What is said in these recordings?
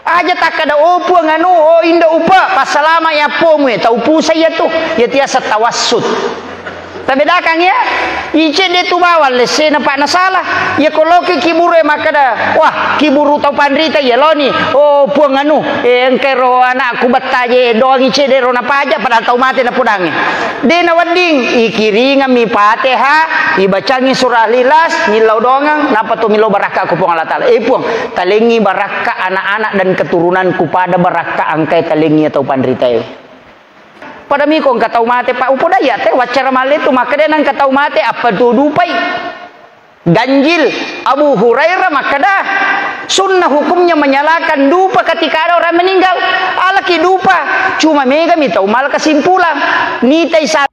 Aja tak ada opo nganu oh inda upa pasalama ya pomu ya taupu saya tuh ya tiasa tawassut. Tapi dakang ya, ice dia tu bawa lese nampak nasalah. Ya kalau ke kiburu maka dah, wah kiburu tau pandrita ya lo ni, oh puang anu, engkero anak aku betaje doang ice dia rona paja padahal tau mati na pudangnya. Dia nawading ikiringa mi pateha, ibacangi surah lilas, milau doangang, napa tu milau baraka aku puang Allah Taala. Puang talengi baraka anak-anak dan keturunanku pada baraka angkai talengi tau pandrita ya. Pada mi kong katau mate pak upo daya teh wacara male tu maka dia nang katau mate apa tu dupai ganjil Abu Hurairah maka dah sunnah hukumnya menyalakan dupa ketika ada orang meninggal alaki dupa cuma mega mi tau mal kesimpulan ni tai sa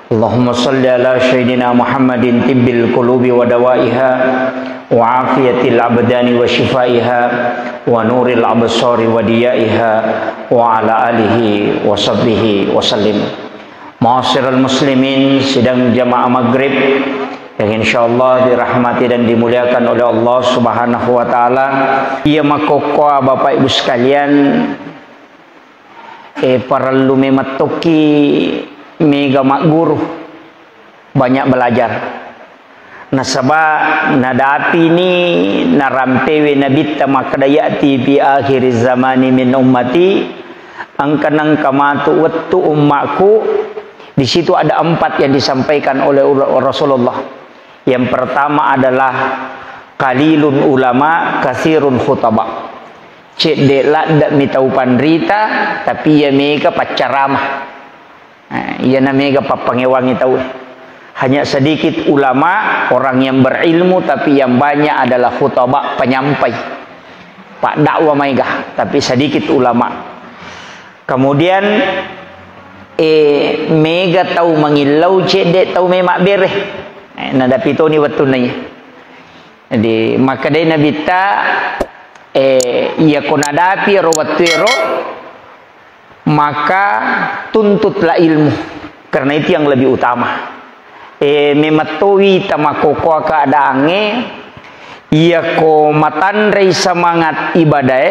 Allahumma salli ala sayyidina Muhammadin tibbil qulubi wa dawaiha wa afiyatil abdani wa shifaiha wa nuril absari wa diyaiha wa ala alihi wa sahbihi wa sallim. Ma'asyiral muslimin, sidang jamaah maghrib yang insyaallah dirahmati dan dimuliakan oleh Allah Subhanahu wa taala. Ia makokoa Bapak Ibu sekalian perlu mematuki mega mak guru banyak belajar nasabah nadati ni naramtewe nabitta makadayati bi akhir zamani min ummati angkanang kamatu wattu ummaku. Di situ ada 4 yang disampaikan oleh Rasulullah. Yang pertama adalah qalilun ulama katsirun khutaba. Cek delak dak mitau pandrita tapi ya mega pacaramah. Ia namanya papangewangi tahu. Hanya sedikit ulama, orang yang berilmu, tapi yang banyak adalah khutbah penyampai. Pak dakwah mega, tapi sedikit ulama. Kemudian mega tahu mengilau cedek tahu memak bereh. Nada pito ni waktu nanya. Jadi maka dia nabi ta ia konadapi rawatwero maka tuntutlah ilmu karena itu yang lebih utama. Mematoi tamakoko keadaannya ia ko matandrai semangat ibadah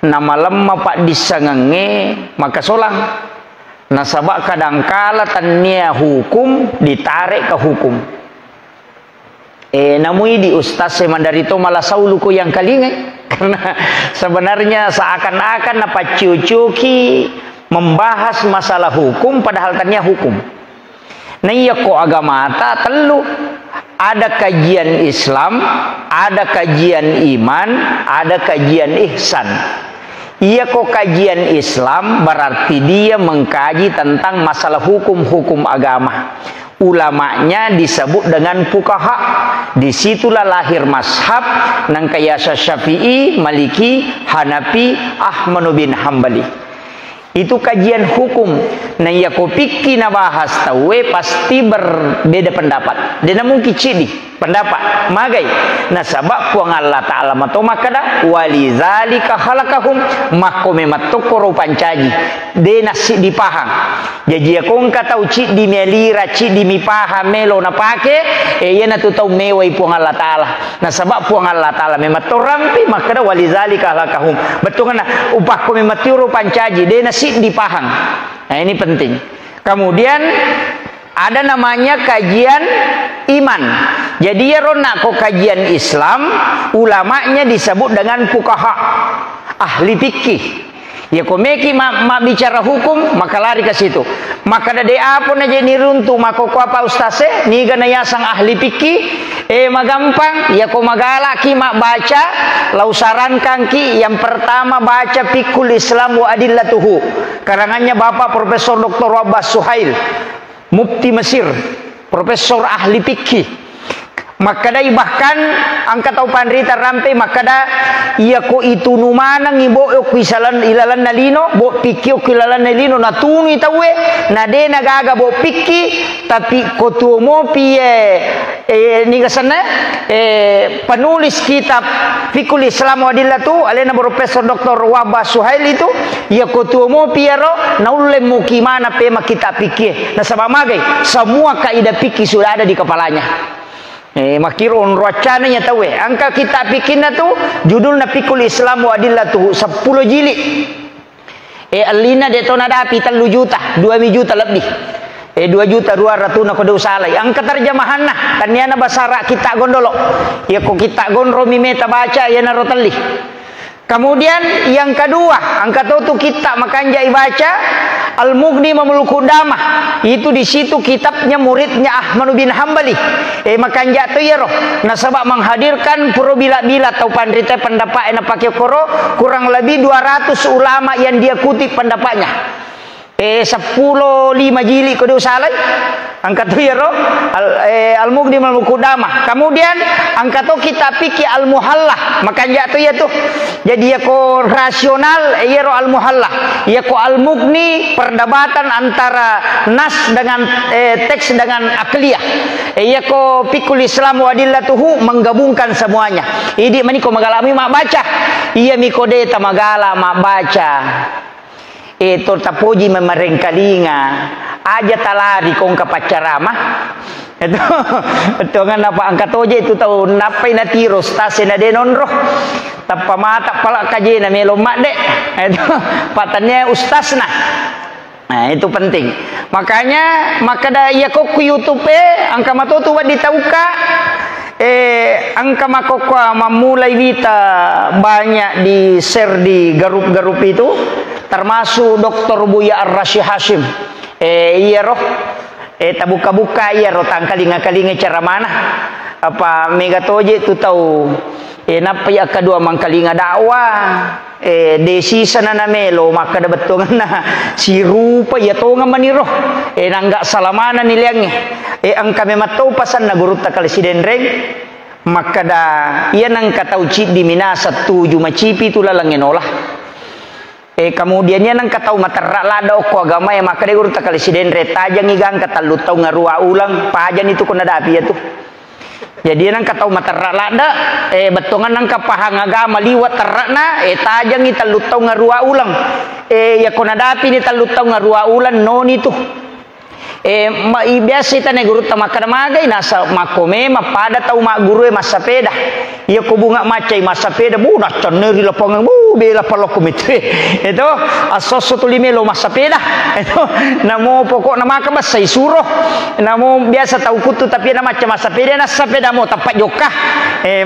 nama lemah pak disangange maka solang nasabak kadangkala tania hukum ditarik ke hukum. Namui di ustaz semandarito malah sauluku yang kalingai. Karena sebenarnya seakan-akan apa cucuki membahas masalah hukum padahal tanya hukum. Nah iya kok agama ta telu ada kajian Islam, ada kajian iman, ada kajian ihsan. Iya kok kajian Islam berarti dia mengkaji tentang masalah hukum-hukum agama. Ulamanya disebut dengan fuqaha. Disitulah lahir mazhab nang kaya Syafi'i, Maliki, Hanafi, Ahmad bin Hambali. Itu kajian hukum. Nah ya kopiki na bahas tahu pasti berbeda pendapat. Dia mungkin cidi pendapat magai. Nah sabab puang Allah Taala mato makada walizalika khalaqahum makome matokoro pancaji. Dia nasi dipahang. Jadi aku kata uci di melira cidi mi paham melo na pake ya na tu tau mewai puang Allah Taala. Nah sabab puang Allah Taala mematorampi makada walizalika khalaqahum. Betul kan upah ko mematuro pancaji dia nasi dipahang. Nah ini penting. Kemudian ada namanya kajian iman. Jadi ya rona kok kajian Islam ulamanya disebut dengan fuqaha, ahli fikih. Ya komeki mak bicara hukum maka lari ke situ. Maka ada apa aja niruntu maka ko apa ustaze ni gana yasang ahli fikih magampang ya ko magalaki mak baca lau sarankan ki yang pertama baca Fiqhul Islam wa Adillatuhu karangannya Bapak Profesor Dr. Abbas Suhail Mufti Mesir, profesor ahli fikih. Makada bahkan angka tau pandrita rampe makada iya ko itu numanang ibo ko isalan ilalan nalino bo pikki ko ilalan nalino na tuni tawe na de nagaga bo pikki tapi ko tumo pie ni kasana penulis kitab Fikul Islam wa Adillatu alena Profesor Dr. Wahbah Suhail itu iya ko tumo piero na ulle mukimana pe makita pikki na sabamagai semua kaidah pikki sudah ada di kepalanya. Makiron racananya tahu angka kita bikinnya tuh judulnya Fikul Islam wa Adillatu 10 jilid. Alina detona dapi 3 juta 2 juta lebih. 2 juta 200 na kode usalai. Angka terjemahanna kan yana basara kita gondolo. Ya kok kita gondro mimeta baca ya narotali. Kemudian yang kedua, angka tuh kita makanya baca Al-Mughni Mamluk Qudamah. Itu di situ kitabnya muridnya Ahmad bin Hambali. Makanya tuh ya roh. Nasabak menghadirkan puro bila-bila atau pandrita pendapat enak pakai koro kurang lebih 200 ulama yang dia kutip pendapatnya. 10 5 jilid kode usalai. Angkat tu ya roh Al-Mughni Mamluk Qudamah. Kemudian angkat tu kita fikih Al-Muhallah. Makanya tu ya tuh. Jadi ya ko rasional ya roh Al-Muhallah. Ya ko Al-Mughni perdebatan antara nas dengan teks dengan akliyah. Ya ko Fikul Islam wa Adillatuhu menggabungkan semuanya. Idi mani ko magalami mak baca. Iya mikode ta magala mak baca. Itu tapuji memereng kalinga aja talari kong kapacarama itu kan apa angkat oje itu tahu napai na tiro stase na denon roh tapa mata pala kaje na melo mak dek itu patannya ustaz nah itu penting makanya makada ya kok YouTube angka matotu wa ditauka angka makokwa memulai kita banyak di share di garup-garup itu termasuk Dr. Buya Ar-Rasyid Hashim iya roh tabuka-buka iya roh tangkalinga-kalinga cara mana apa megatoje itu tahu napa ya kedua mangkalinga dakwah desi sana na melo maka da betongan na si rupa ya tonga maniroh nangga salamana niliangnya angka mematau pasan na guru takal sidenreng maka da iya nang katau cip di minasa 7 macipi tu lalangin olah kemudiannya nang katau materak lada ko agama ya maka de guru takal sidenre tajang igang katalu tau ngarua ulang pajan itu kuna dapi ya tuh jadi nang katau materak lada betongan nang kapahang agama liwat terakna tajang itu talu tau ngarua ulang ya kuna dapi ni talu tau ngarua ulang noni tuh biasa kita ne guru tamakana magai nasa makome mapada tau mak guru masapeda iya ko bunga macai masapeda bu na ceneri lapangan bu bela palokum itu asoso tulimelo masapeda itu namo pokok nama ka basai suruh namo biasa tau kutu tapi na macam masapeda na sapeda mo tapat jokah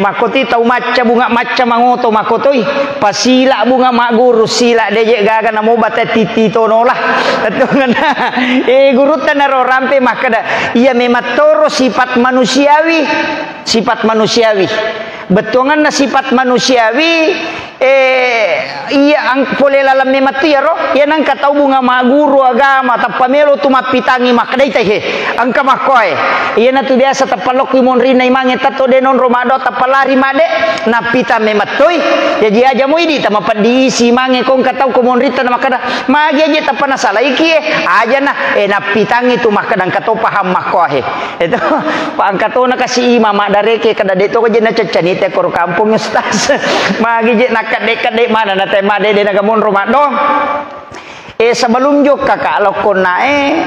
makoti tau maca bunga maca mangoto makotoi pasila bunga mak guru sila deje gaga namo bata titi tonolah itu ngana guru tanaro rampe makada ia mematoro sifat manusiawi betongan na sifat manusiawi iya ang pole lalam mematu ya roh ya nang katau bunga maguru agama tapamelo tu mapitangi makdai teh angka makoy iya na tu biasa tapalok imon rina imange tato denon romado tapalari made na pita mematoi jadi aja moidi tamapan diisi mange kong katau komon rita na makada magi aja tapana salaiki aja na na pitangi tu makadang katau paham makoy itu pa angkato na kasi mama dareke kada deto ko jena cacanite kor kampung ustaz magi je nak kadek mana na tema de nagamon Ramadan sebelum jok kakak lokon nae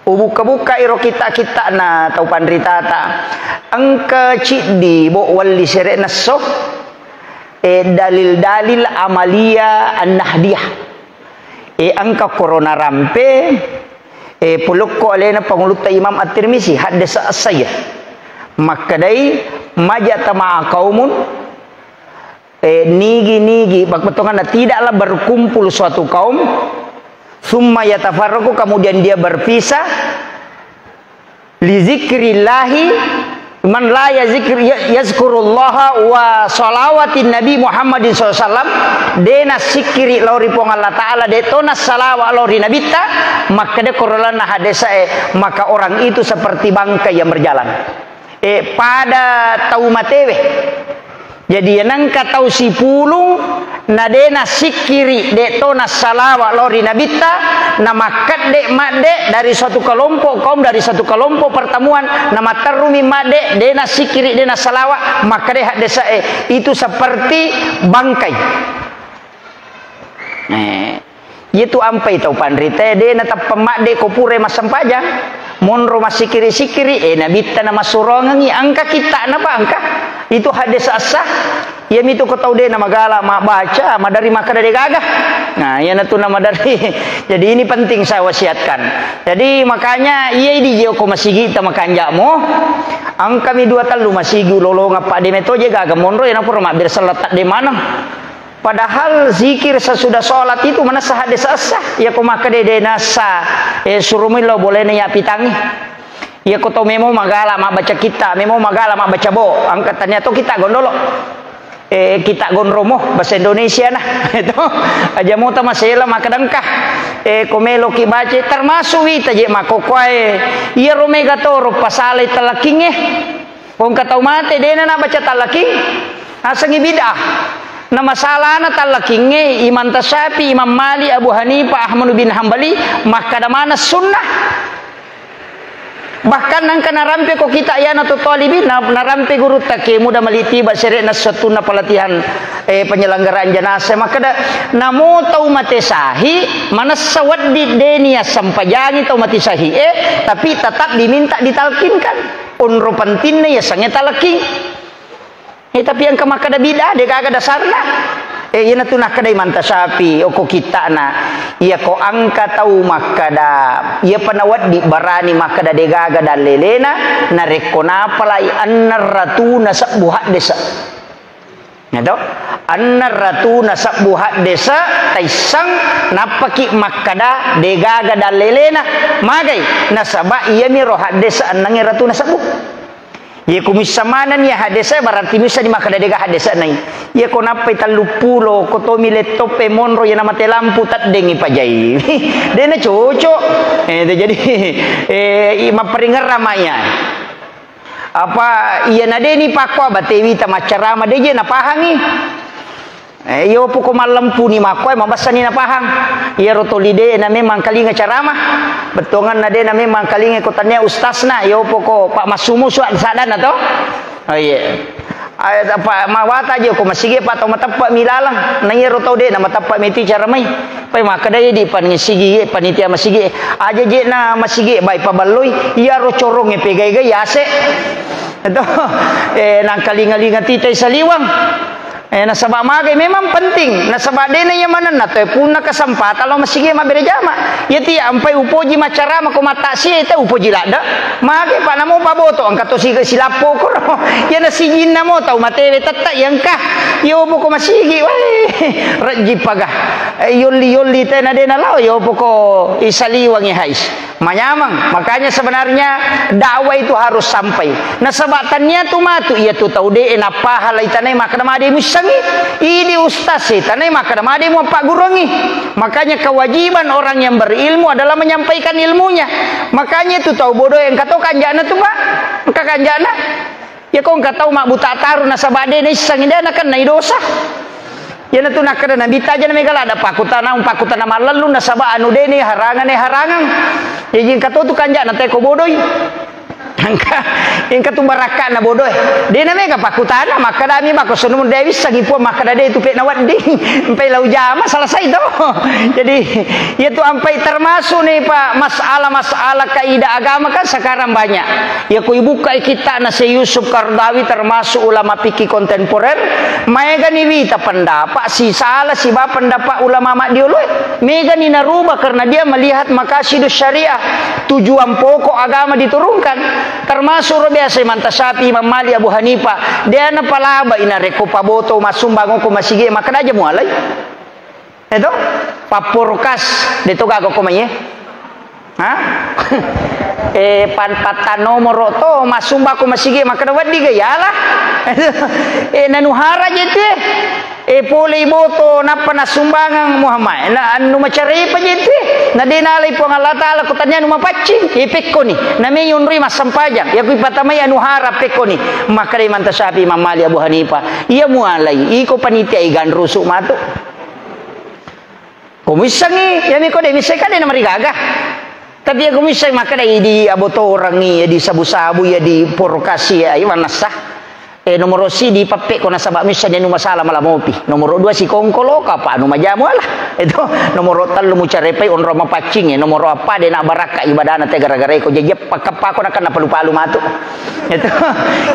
buka-buka iro kita na tau pandrita ta angka cidi bo wali sere naso dalil amalia an-nahdiyah angka corona rampe puluk ko alena panguluta Imam At-Tirmizi hadasa as-sayyid makadai majata ma'a qaumun nigi betongan tidaklah berkumpul suatu kaum summa yatafarraqu kemudian dia berpisah li zikrillahi man la yazkurullaha wa salawatin nabi Muhammadin sallallahu dena sikiri lauri pong Allah taala de tona salawa lauri nabita maka de korolana hadesa maka orang itu seperti bangkai yang berjalan pada tau matewe. Jadi nangka tau si pulung nadena sikiri de tona salawa lori nabita nama kadde made dari suatu kelompok kaum, dari satu kelompok pertemuan nama terumi made dena sikiri dena salawa maka deh desa itu seperti bangkai. Itu ampai tau pandrite dena tap pemade kopure masam pajang monro masikiri-sikiri nabita nama surongangi angka kita napa angka itu hadis asah ya mitu ko tau de nama gala mak baca ma dari maka dari gagah. Nah ya natu nama dari jadi ini penting saya wasiatkan. Jadi makanya iya di jeo ko masigi ta makanja mo angka mi dua talu masigi lolo ngapa de metoje gagah monro ya napur mak bir seletak di mana. Padahal zikir sesudah sholat itu mana sah hadis asah ya ko maka de nasa surumi lo boleh nya pitangi. Ya ko tau memo magala mak baca kita, memo magala mak baca bo. Angkatannya to kita gondolo. Kita gonromo bahasa Indonesia nah. Itu aja mau ta masela maka dengkah. Komelo ki baca termasuk ita je makokoe. Iya romega toro pasale talakinge. Wong katau mate dena na baca talaking. Asangi bidah. Na masalah na talakinge Imam Tasyafi, Imam Malik, Abu Hanifah, Ahmad bin Hambali maka da mana sunnah. Bahkan nang kana rampe ko kita ya na to talibin na rampe guru take muda maliti ba sere na satuna pelatihan penyelenggaraan jenazah maka da namo tau mate sahi mana sawaddi denia sampajangi tau mate sahi tapi tetap diminta ditalkinkan unro pentinnya ya sange talkin tapi yang kemaka da bidah de kaga dasarna ina tu nak kadai manta sapi oko kita na ia ko angka tau makada ia panawat di barani makada degaga dan lelena na rekona palai annar ratuna sabuhat desa nado annar ratuna sabuhat desa taisang napaki makada degaga dan lelena magai nasaba ia mi rohat desa annangi ratuna sabu. Ya kumisamanan ya hadesa berarti bisa dimakan dega hadesa nai. Ya ko napai talupulo ko to mileto pe monro ya nama lampu tak dengi pajai. Dena cocok. Jadi ima peringar ramanya. Apa iya nadeni pakwa batewi ta macarama deje na pahangi. Yo poko malampu ni makoy mabasani na pahang. Iya rotolide na memang kalinga carama. Betongan na de na memang kalinga kotanya ustasna yo poko Pak Masumu suat sadan ato. Oh iya. Apa mawata je ko masige pa to matappa milalang na iya rotode na matappa meti caramai. Pai makadaya di panisigi panitia masige. Aja je na masige bai pabaloy iya ro corong epegay yase. Ito nang kalinga-linga titay saliwang. Nasabak magay memang penting nasabak dena yang mana na to puna kasempatan lo masige mabere jama yati ampai upoji macarama ko mata si eta upoji lada magay pa namo paboto ang kato silapo ko no ya nasigin na mo taw matele tatta yang kah yo ko masige raji paga yoli te na dena lao yo ko isaliwang hais manyamang makanya sebenarnya dakwah itu harus sampai nasabatannya tu matu ia tu tau de na pahala itanai makna made ini ustaz tanai maka ada mau pak gurongi. Makanya kewajiban orang yang berilmu adalah menyampaikan ilmunya. Makanya itu tahu bodoh yang kata kanjana tuh pak maka kanjana ya kau nggak tahu mak buta taruh nasabade nih sangidana kan nai dosa ya natu nak kada nabi taja na megala ada pakutana malalu nasaba anu deni harangan ya jing kata tu kanjana teh ko bodoh angka yang ketumbaraka na bodoh de na mega pakutana maka dami mako sunum dewi sagi po maka dade itu pe na wading empai lau jama selesai to. Jadi itu ampai termasuk nih Pak masalah kaidah agama kan sekarang banyak ya ku ibuka kita na si Yusuf Qaradawi termasuk ulama fikih kontemporer mega ni wita pendapat si salah si ba pendapat ulama mak diului mega ni narubah karena dia melihat maqasidus syariah tujuan pokok agama diturunkan termasuk biasa Imam Tasyafi, Imam Malik, Abu Hanifah dia na palaba ina reko paboto masumbang ko masige maka aja mualay itu papurkas dito gago ko maye ha patano moroto masumba ko masige maka wadi gayala nanuhara jete pole boto napa nasumbangang Muhammad na anu macari pa jete na dinalay po ang Allah Ta'ala ko tanya nung mapaching ipik ko ni na may yun rin masampajang ya ko ipatamay anu harap pik ko ni makaray man ta sabi Imam Mali Abu Hanifa iya mualay iko paniti ay gan rusuk mato kumisangi yami ko de misay ka de na marigaga tapi ya kumisay makaray di aboto orang ni di sabu-sabu ya di porokasi ya iwanasa nomor si di papek ko na sabak misa dia nu masalah malah mopi nomor 2 si kongkolo ka pa anu majamu lah itu nomor 3 mu carepay on roma pacing nomor apa dia nak baraka ibadana te gara-gara ko jejep pakapa ko nakan palu-palu matu itu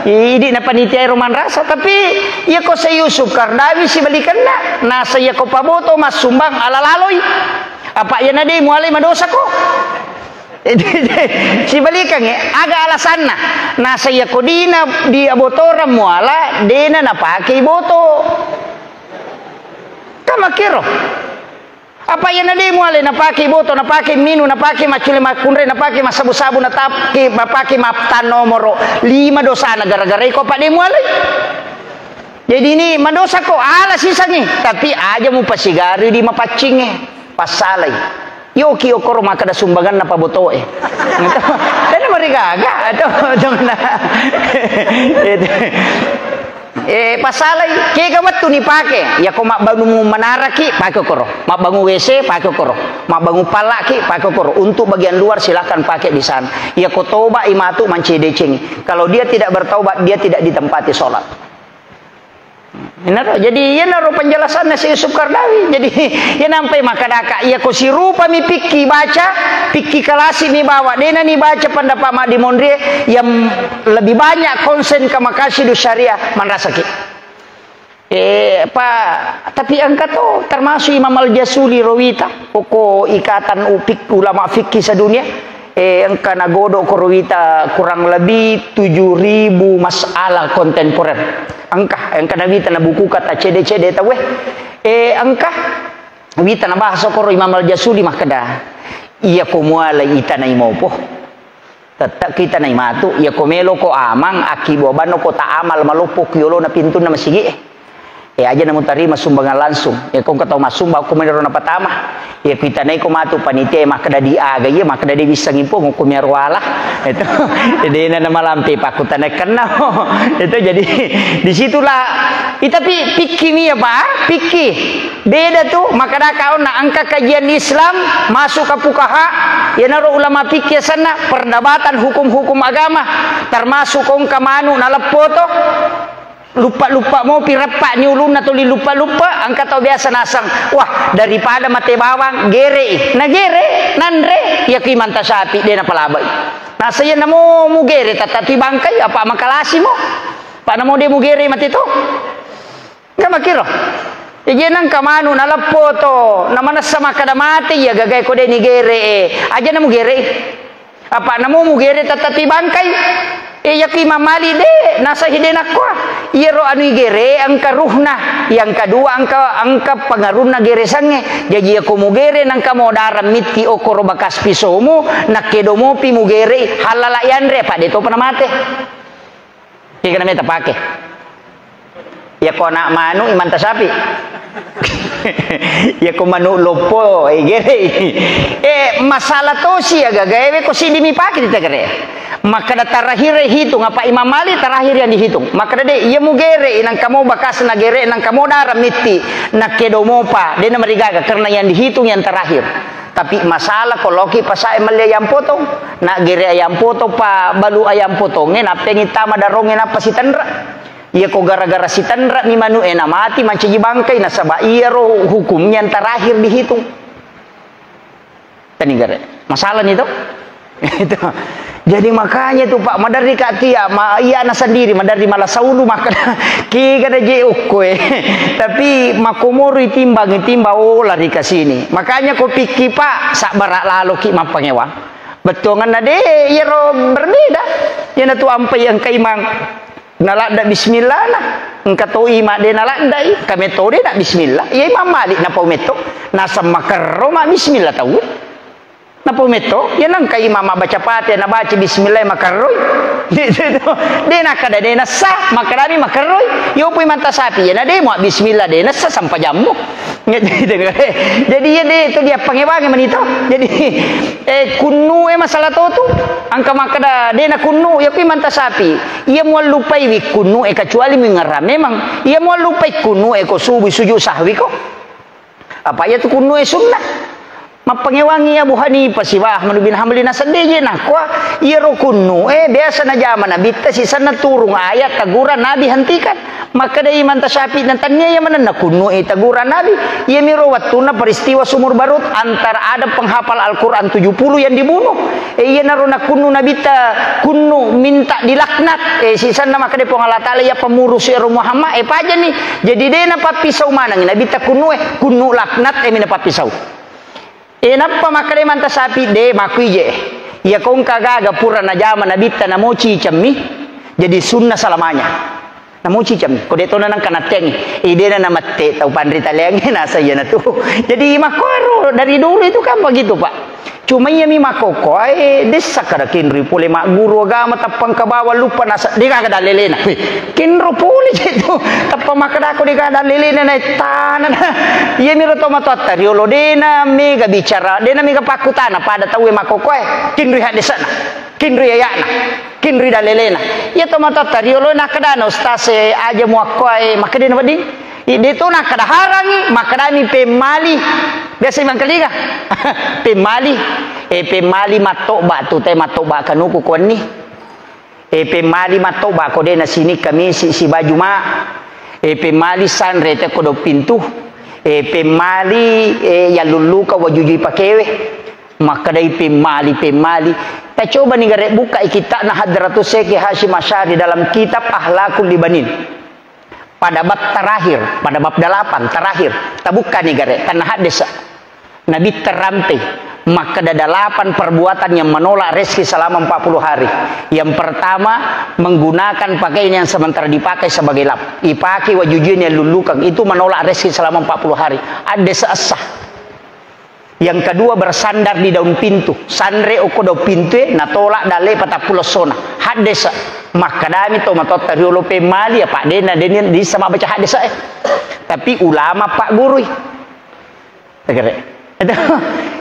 idi na panitia roman rasa tapi ya ko sa Yusuf Kardawi si balikan na saya ko paboto mas sumbang alalaloy apa ya na di mualay madosa ko si balikan aga alasan na saya ko dina di abotora muala dina na pakai boto kamakiro apa yan na di muala na pakai boto na pakai minu na pakai maculi makunre na pakai masabu-sabu na tapki pakai maptan nomoro 5 dosa na gara-gara ko pa di muala jadi ini madosa ko ala sisanya tapi aja mu pasigari di mapacing pasalay yo kio koro maka da sumbangan na paboto dana marigaga ato na pasalay kaya gawat tu ni pake ya ko mabangu manaraki pake koro mabangu WC pake koro mabangu palaki pake koro untuk bagian luar silakan pakai di sana ya ko toba imatu mancedeceng kalau dia tidak bertaubat dia tidak ditempati sholat. Jadi ya naro penjelasannya si Yusuf Kardawi. Jadi ya nampai makadaka ya ko si rupa mi pikki baca pikki kalasi mi bawa dena ni baca pendapat mak di Mondrie yang lebih banyak konsen ke makasidu syariah manrasaki. Tapi angkat tuh termasuk Imam Al-Jasuli Rawita pokok ikatan upik ulama fikih sedunia. Angka nagodo korwita kurang lebih 7.000 masalah kontemporer angka nabita na buku kata cede tawe angka wita na bahasa koro Imam Al-Jasuli makada iya ko muala ita na imopo tatak kita na imatu iya ko melo ko amang akibo bano ko ta amal malupok yolo na pintu na masigi aja namun tarima sumbangan langsung kung kataw masumbang ko meron na patama kita na ko matu panitia makada di aga iya makada di bisa ngimpo kung kumiarwala itu jadi na malampi pakutan na kena itu jadi disitulah tapi pikir ni apa pikir beda tuh makada kau na angka kajian Islam masuk ke pukaha ya naro ulama pikir sana perdebatan hukum-hukum agama termasuk kong kamanu nalapoto lupa-lupa mau pirapak nyulun atau lupa-lupa angkat tau biasa nasang wah daripada mate bawang gere na gere nandre ya kimanta sapi dia na palabai nah saya namo mu gere tatapi bangkai apa makalasi mo pa namo dia mu gere mati to nggak makiro ya nang kamanu nalapoto namana sama kada mati ya gagay ko de ni gere aja namo gere apa namo mu gere tatapi bangkai yaki mamali de nasa hidenak ko iro anu gere angka ruhna yang kedua angka pengaruhna gere sange jadi aku mugere nang kamodara miti okoro bakas pisomu nakedomo pi mugere halala yandre pak deto pernah mate ikana meta pake ya ko nak manu iman tasapi ya ko manu lopo gere masalah to si agagawe ko si dimi pake ditagere maka terakhir hitung apa Imam Mali terakhir yang dihitung maka dede ia mugere inang kamu bakas nagere inang kamu darah miti nakedomopa dia namarigaga karena yang dihitung yang terakhir tapi masalah koloki pasai meli ayam potong nak gere ayam potong pa balu ayam potongnya na pengi tama darongnya apa si tandra iya ko gara-gara si tandra ni manu ena mati manci bangkai nasaba iya roh hukumnya yang terakhir dihitung tani gare masalah itu itu jadi makanya tuh Pak madari katia iya na sendiri madari malah saulu makan ki kada je ukwe tapi makomoro itimbang lari ke sini makanya ko pikir Pak sak barak lalu ki mapangewa betongan nade ya ro berbeda ya na tu ampai yang kaimang nalak bismillah nah engka to ima de nalak dai ka metode nak bismillah ya Imam Malik na pau meto na sama kerro mak bismillah tahu Napo meto, ya nang kay mama baca pati na baca bismillah makaroy. De na kada de na sa makarani makaroy. Yo puy manta sapi ya na de mo bismillah de na sa sampai jamu. Jadi ya de itu dia pangewangi manito. Jadi kunu masalah tu angka makada de na kunu ya puy manta sapi. Ia mo lupai wi kunu kecuali mengara memang ia mo lupai kunu ko subuh sujud sahwi ko. Apa ya tu kunu sunnah. Mapangewangi Abu Hanifah si Ahmad bin Hanbal na sandeje na kwa iro kunnu biasa na zaman nabi ta si sana turung ayat taguran nabi hentikan maka dai manta syafi dan tanya ya mana na kunnu taguran nabi ia miro wattuna peristiwa sumur barut antara ada penghafal Al-Qur'an 70 yang dibunuh ia narona kunnu nabi ta kunnu minta dilaknat si sana maka dai Allah taala ya pemurus ya Muhammad paja nih jadi dena papisau manang nabi ta kunnu laknat mina papisau napa makare manta sapi de makuije ya kong kagaga pura na jama na bitta na mochi chammi jadi sunnah salamanya na mochi chammi ko deto na nang kanateng ide na matte tau pandri taleng na saya na tu jadi makoro dari dulu itu kan begitu Pak cuma ya mi makoko desa kada kinri pule mak guru agama tapang ka bawah lupa nasa di kada lelena kinro pule itu tapang makada ko di kada lelena na tanan ya mi roto matotta riolo dena mega bicara dena mega pakutana pada tahu makoko kinri hadesa na kinri ayana kinri dalelena ya to matotta riolo na kada na ustaz aja muakoi makadena wadi itu nak kada harangi makadani pemali biasa memang kaliga pemali pemali matoba tu teh matoba kanuku kon ni pemali matoba ko de na sini kami si baju ma pemali sanre te ko do pintu pemali ya lulu ka wajujui pakewe makadai pemali ta coba ni gare buka kita na Hadratus Syekh Hasyim Asy'ari dalam kitab Akhlaqul Libanin pada bab terakhir, pada bab 8 terakhir, tabuka nih gare, karena hadis Nabi terampai, maka ada 8 perbuatan yang menolak rezeki selama 40 hari. Yang pertama, menggunakan pakaian yang sementara dipakai sebagai lap. Dipakai wajujun yang lulukan, itu menolak rezeki selama 40 hari. Ada seasah. Yang kedua, bersandar di daun pintu. Sandre oko daun pintu, natolak dale patapulos sona. Hadis maka dami to matot tariolo pe mali ya Pak Dena di sama baca hadis tapi ulama Pak guru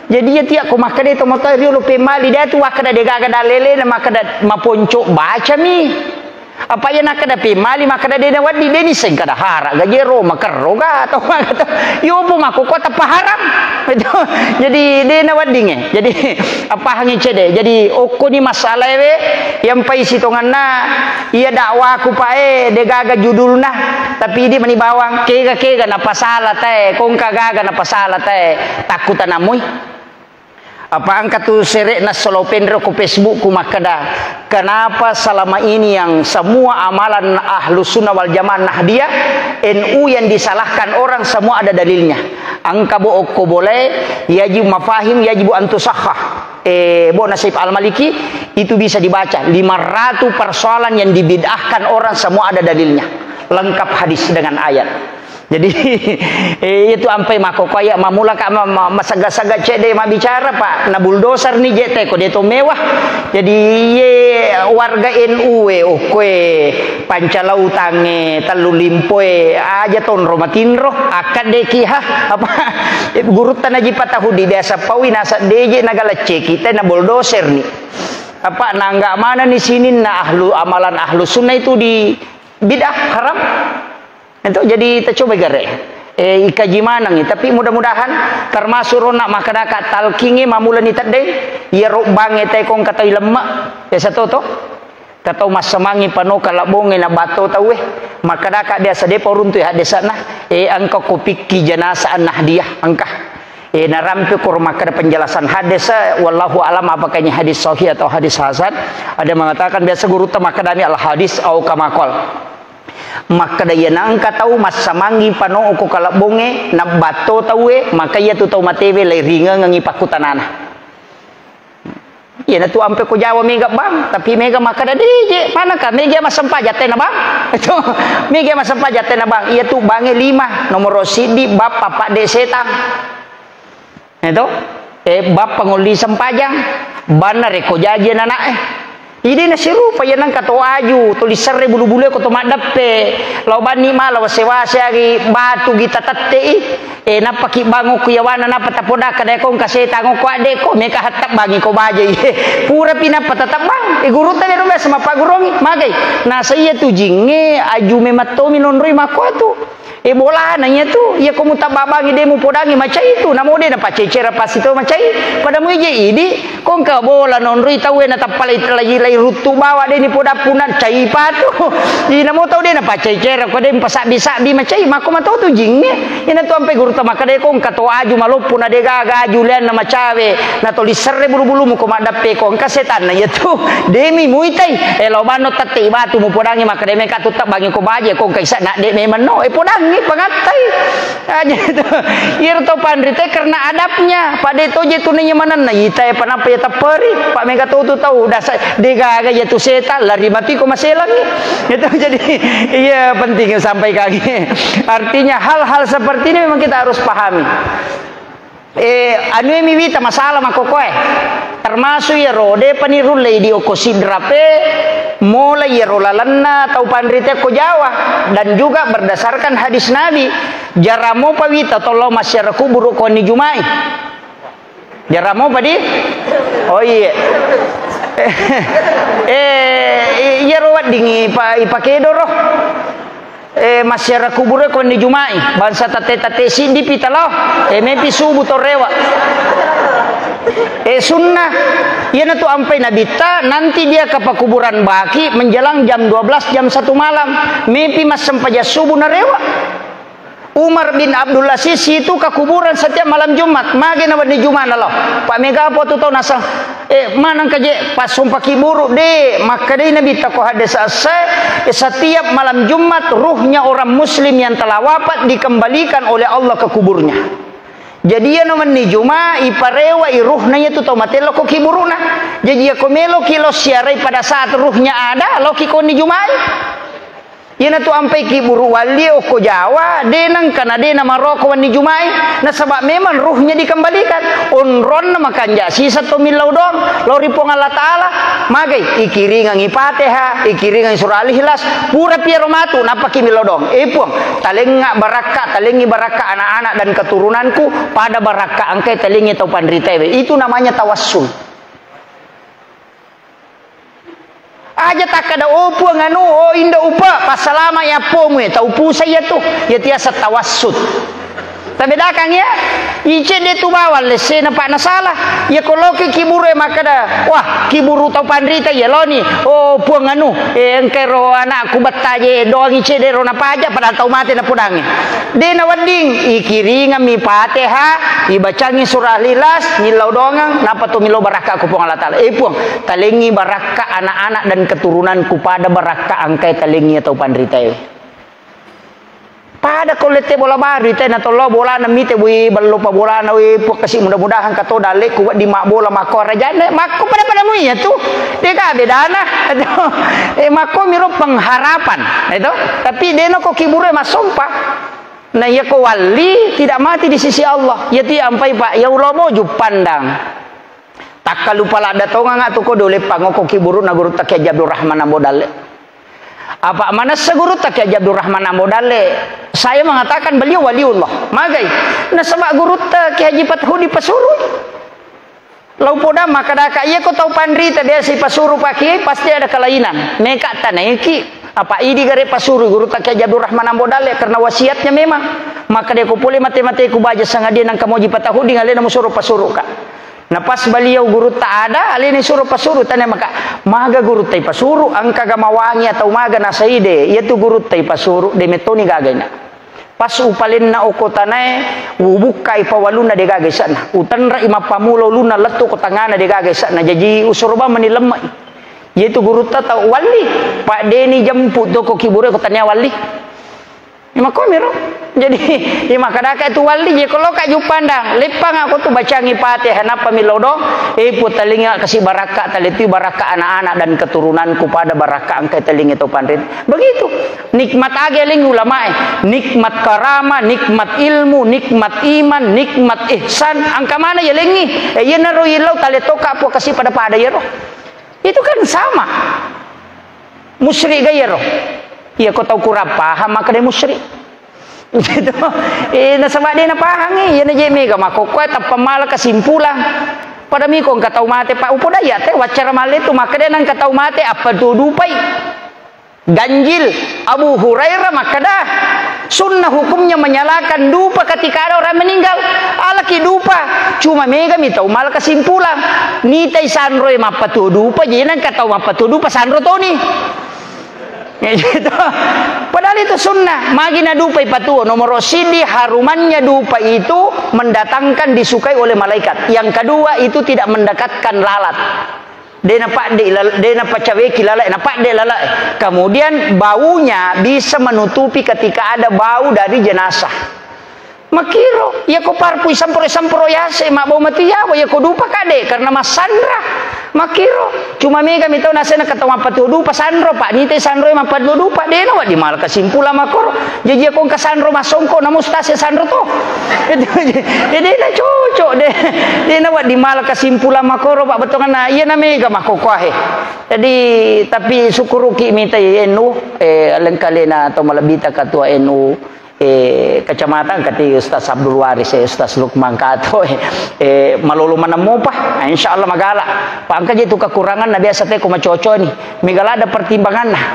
jadi ya tiak ko makade to matot tariolo pe mali dia tu wakada de gaga dalele na makada maponco baca mi apa ya nakada pe mali makada de wadi deni seng kada hara gajero makaroga atau yo po makokota paharam jadi dena wadinge jadi apa hangi cede jadi oko ni masalah we yang pai sitonganna iya dakwaku pae de gaga judulna tapi di mani bawang kega na pasala teh kong kagaga na pasala teh takutan amui apa angkat tu serek na solopendro ku Facebook ku makada kenapa selama ini yang semua amalan Ahlus Sunnah wal Jamaah Nahdiyah NU yang disalahkan orang semua ada dalilnya angka bo boleh yajib mafahim yajib antusahhah Bo Nasib Al-Maliki itu bisa dibaca 500 persoalan yang dibid'ahkan orang semua ada dalilnya lengkap hadis dengan ayat jadi itu ampai mako kaya mamula ka masaga-saga cede ma bicara Pak na bulldozer ni jete ko deto mewah jadi ye warga NU oke pancalau tange talu limpoe aja ton romatinro akad dekiha apa guru tanaji patahudi biasa pawi nasa deje nagala ceki kita na bulldozer ni apa nangga mana ni sini na amalan ahlu sunnah itu di bidah haram itu jadi kita coba gare ikaji manang tapi mudah-mudahan termasuk ronak makanaka talkingi mamula ni tadde ya robange te kong katay lemak ya satu to katau masamangi pano kalabonge na bato tawe makanaka dia sade poruntu hadisa na angka kopiki janasaan nahdiyah angka narampi kurma kada penjelasan hadis wallahu alam apakahnya hadis sahih atau hadis hasan ada mengatakan biasa guru tamakadami al hadis au kamakol maka daya nangka tahu mas samangi pano ko kalabonge na bato tawe maka ya tu tahu matebe lay ringa ngangi pakutanana ya na tu ampe ko jawa mega bang tapi mega maka da dije mana ka mega masampa jate na bang itu mega masampa jate na bang iya tu bange 5 nomor sidi bab papa de setang itu Bapa nguli sempajang bana reko jajan anak ini nasi rupa ya nang kato aju tulis serre bulu-bulu ko to madappe law bani mala wase-wase agi batu gita tatte napaki bango ku yawana napatapoda kada ko kasi tango ko ade ko meka hatap bagi ko baje pura pina patatap bang guru tanya dong sama pak gurongi magai na saya tu jinge aju mematomi nonroi makotu bola nanya tu ya kamu tak babangi demu podangi macai itu namo de na pacecera pas itu macai pada mu je idi kong ka bola nonroi tahu na tapalai lai rutu bawa de ni podapunan cai patu di namo tahu de na pacecera ko de pasak-bisa bi macai mako matau tu jingne ina tu ampe guru ta makade kong ka to aju malupun ade gaga aju len na macawe na to liserre bulu-bulu mu ko madappe kong ka setan na ya tu demi muitai lo bano tatte batu mu podangi makade me ka tutap bangi ko baje kong ka isa na de me mano podangi pangatai aja itu irto pandrite karena adabnya pada itu je tunanya mana na itai panapa ya taperi pak mega tahu dasar dega ya tu setan lari mati ko masih lagi itu jadi iya penting sampai kaki artinya hal-hal seperti ini memang kita harus pahami anu mi wita masalah makokoe termasuk ya rode paniru di okosidrape mulai ya rolalanna atau pandrite ko Jawa dan juga berdasarkan hadis Nabi jaramo pawita tolo masyarakat kubur ko ni Jumai jaramo padi oh iya iya rawat dingi ipakedo roh masyarakat kubur ko ni Jumai bangsa tate sindi pitalo mepi subuh torewa sunnah ya tu ampai nabita nanti dia ke kuburan baki menjelang jam 12 jam 1 malam mimpi mas sempaja subuh narewa Umar bin Abdul Aziz itu ke kuburan setiap malam Jumat mage na di Jumat lo Pak Mega apa tu tahu nasa manang kaje pas sumpah kiburu de maka de nabita ko hadis asai setiap malam Jumat ruhnya orang muslim yang telah wafat dikembalikan oleh Allah ke kuburnya. Jadi ya naman ni Juma iparewa iruhnya itu tomatelo ko kiburuna. Jadi ya komelo kilo siarai pada saat ruhnya ada loki ko ni Juma. Yana tu ampai kiburu wali ko Jawa denang kana dena Maroko ni Juma. Na sebab memang ruhnya dikembalikan. Onron na makanja sisa to milau dong lori pong Allah taala magai ikiringang ipateha ikiringang surah al-Ikhlas pura piero matu napaki milau dong epong talenga baraka talengi baraka anak-anak dan keturunanku pada baraka angkai talengi tau pandritewe itu namanya tawassul aja tak ada opu nganu oh inda upa pasalama ya pomu tau pu saya tu ya tiasa tawassut tapi dakang ya ice de tu bawal lese na pak nasalah ya kalau ke kiburu maka dah wah kiburu tau pandrita ya lo ni oh puang anu engkero anak aku betaje doang ice de rona pajak pada tau mati na pudangnya de na wading ikiringa mi pateha ibacangi surah al-Ikhlas nilau dongang napa tu milau baraka ku puang Allah taala puang talengi baraka anak-anak dan keturunanku pada baraka angkai talengi atau pandrita pada kolete bola baru itu na tolo bola na mite wi ballo pa bola na wi pok kasih mudah-mudahan kato dale ku di mak bola mako rajane mako pada mu ya tu dia ka bedana mako miro pengharapan itu tapi dia no ko kibure masompa na ya ko wali tidak mati di sisi Allah ya ti ampai pak ya ulo moju pandang tak kalupa lada tonga ngatu ko dole pangoko kiburu na guru tak Abdul Rahman Ambodale apa mana seguru tak Abdul Rahman Ambodale saya mengatakan beliau waliullah magai na sebab guru tak Haji Fathudi Pasuruh lau poda maka daka iya ko tau pandrita dia si Pasuruh pakai pasti ada kelainan meka tanaiki apa idi gare Pasuruh guru tak Abdul Rahman Ambodale karena wasiatnya memang maka dia ko pule mate-mate ku baja sangadia nang kamu Haji Fathudi ngale na musuruh Pasuruh ka na pas beliau guru tak ada alini suruh Pasuruh tanya maka maga guru tai Pasuruh angka gamawangi atau maga nasaide yaitu guru tai Pasuruh de metoni gagana pas upalin na okotanae ubukai pawaluna de gage sana utanra ima pamulo luna letu ko tangana de gage sana jadi usurba menilem yaitu guru ta wali Pak Deni jemput to ko kibure ko tanya wali Ima komiro. Jadi ima kadaka itu wali je kalau kak pandang lepang aku tu baca ngipate hanapa milodo putalinga kasih baraka taliti baraka anak-anak dan keturunanku pada baraka angkai teling itu pandit. Begitu. Nikmat ageling ulama nikmat karama, nikmat ilmu, nikmat iman, nikmat ihsan. Angka mana ya lengi? Ya naro ilau tali toka po kasih pada ya roh. Itu kan sama. Musyrik gaya roh. Ya kau tahu kurang paham maka dia musyrik. Gitu. Nasabak dia na paham ya na jeme ka makokwa tapamala kesimpulan. Pada mi kong katau mate pa upo daya te wacara male tu maka dia nang katau mate apa dudupai. Ganjil Abu Hurairah maka dah sunnah hukumnya menyalakan dupa ketika ada orang meninggal. Alaki dupa cuma mega mi tau mal kesimpulan. Ni tai sanro mapa tu dupa je nang katau mapa tu dupa sanro to ni. Gitu. Padahal itu sunnah. Magina dupa ipatuo nomor sidi harumannya dupa itu mendatangkan disukai oleh malaikat. Yang kedua itu tidak mendekatkan lalat. Dia nampak caweki lalai, nampak dia lalai. Kemudian baunya bisa menutupi ketika ada bau dari jenazah. Makiro, ya ko parpui sampro yase mak bau mati ya, ya ko dupa kade karena masandra. Makiro, cuma mega mi tau nasena katawa patu dupa sandro pak ni te sandro ma padu dupa de na di mal kasimpula makoro. Jadi ko kasandro masongko na mustase sandro to. Jadi na cocok de na di mal kasimpula makoro pak betongan na iya na mega makokohe. Jadi tapi syukuruki minta enu lengkalena atau malabita katua enu kecamatan kati Ustaz Abdul Waris Ustaz Lukman Kato malulu manamo pa insyaallah magala pangka itu kekurangan na biasa te ko macoco ni migala ada pertimbangan nah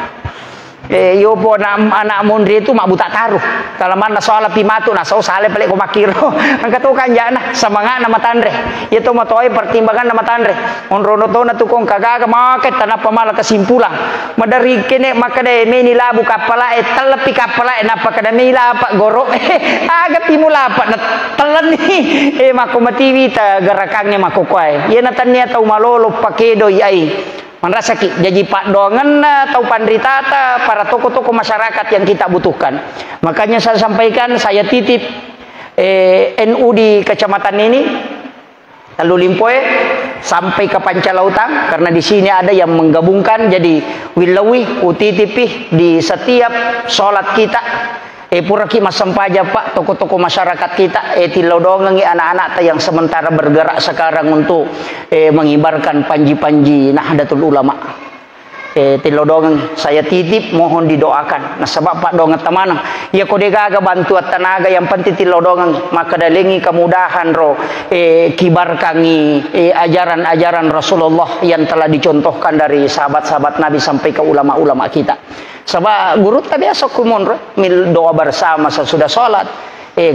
yo po na anak mundri itu mak buta taruh kalau mana soal pimatu na so sale pele ko makiro angka to kanjana samanga na matandre itu matoy pertimbangan na matandre onrono to na tukong kagaga maket tanah pamala kesimpulan madari kene makade meni labu kapala telepi kapala napa kada mila apa goro aga timula apa telan ni makomatiwi ta garakangnya makokwai ye natania tau malolo pakedo ai Manrasaki jadi pak dongan atau pandritata para tokoh-tokoh masyarakat yang kita butuhkan. Makanya saya sampaikan saya titip NU di kecamatan ini lalu Limpoe sampai ke Pancalautan karena di sini ada yang menggabungkan jadi wilawi utitipi di setiap sholat kita. Pura ki masampaja pak tokoh-tokoh masyarakat kita tilodongangi anak-anak yang sementara bergerak sekarang untuk mengibarkan panji-panji Nahdlatul Ulama. Tilodongang saya titip mohon didoakan. Nah sebab pak dongan teman ya kodegaga bantuan tenaga yang penting tilodongang maka dalengi kemudahan ro kibarkangi ajaran-ajaran Rasulullah yang telah dicontohkan dari sahabat-sahabat Nabi sampai ke ulama-ulama kita. Sebab guru tadi biasa kumon mil doa bersama sesudah sholat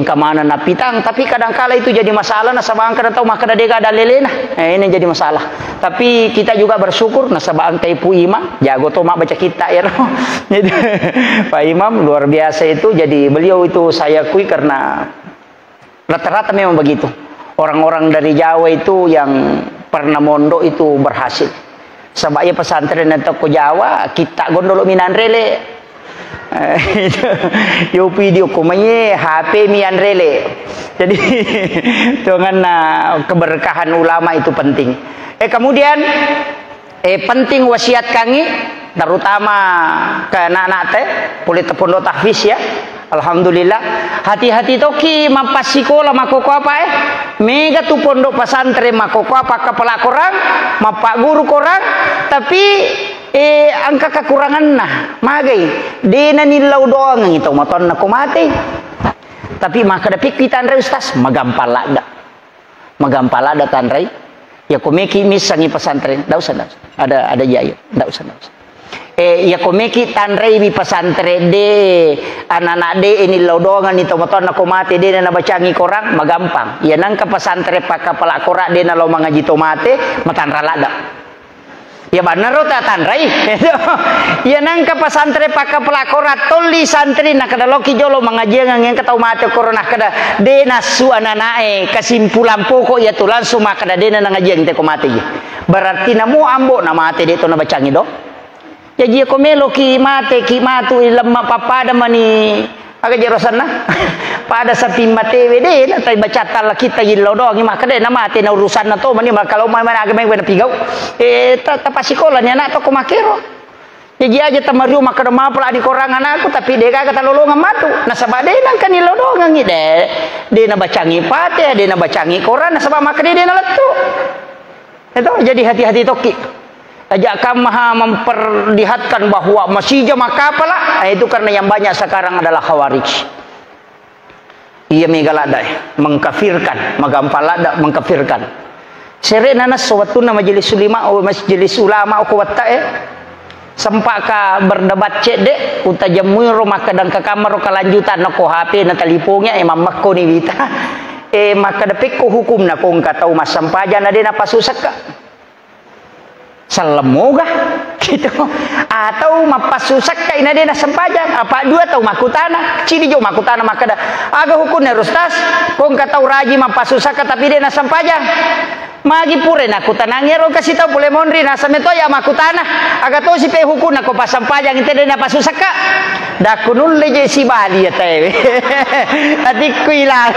kemana napitang tapi kadang-kala itu jadi masalah nasabang kada tahu maka dega ada lelena ini jadi masalah tapi kita juga bersyukur nasabang taipu imam jago to mak baca kita ya jadi Pak Imam luar biasa itu jadi beliau itu saya akui karena rata-rata memang begitu orang-orang dari Jawa itu yang pernah mondok itu berhasil sebab ya pesantren atau ke Jawa kita gondolo minanrele yo video kumanya HP minanrele jadi dengan keberkahan ulama itu penting kemudian penting wasiat kangi terutama ke anak-anak teh boleh tepondok tahfiz ya alhamdulillah hati-hati toki mampas sekolah makoko apa mega tu pondok pesantren makoko apa kepala korang mapak guru korang tapi angka kekurangan nah magai dena nilau doang itu moton nak mati tapi maka dapat kita andre ustaz magampala da tandrai ya komeki misangi pesantren dak usah ada jayo dak usah ya komeki tandrai di pesantren de anak-anak de ini lodongan itu moton nak mati de na bacangi korang magampang ya nang ke pesantren pak kepala korak de na lo mangaji tomate matan ralada ya benar ta tandrai ya nang ke pesantren pak kepala korak toli santri nak kada loki jolo mangaji yang ketau mate korona kada de nasu ananae kesimpulan pokok ya tu langsung kada de na ngaji yang te ko mate berarti namu ambo na mate de to na bacangi do jadi ko melo ki mate ki matu lemak papada mani aga jerosan na pada sapi mate wede na tay baca tal kita yilo doang mah kade na mate na urusan na to mani kalau mana aga meng pigau ta pasikola nya na to ko makero jadi aja tamariu maka da mapla di korangan aku tapi dia kagak talolongan matu na sabade nang kanilo doang ngide de na bacangi pate de na bacangi koran na sabab maka de na letu itu jadi hati-hati toki ajak maha memperlihatkan bahwa masih maka apalah itu karena yang banyak sekarang adalah khawarij. Ia megalada mengkafirkan, magampalada mengkafirkan. Serena suatu nama majelis ulama kuwata sempaka berdebat cedek utajamur maka dan ke kamar kelanjutan nako HP na telipongnya emang makko ni wita maka depek ko hukum na kung kataw masampaja na din napasusak ka salemoga gitu atau mapasusak ka ina din nasampajan apa dua tau makutana cini jo makutana maka da aga hukum na rustas kung kataw raji mapasusak ka tapi din nasampajan magi pure na kutanangero kasi tahu boleh monri na sameto ya makutana aga to si pe hukum na ko pasampajang inte din napasusak ka da kunul leje si bali ya tewe adik kuilang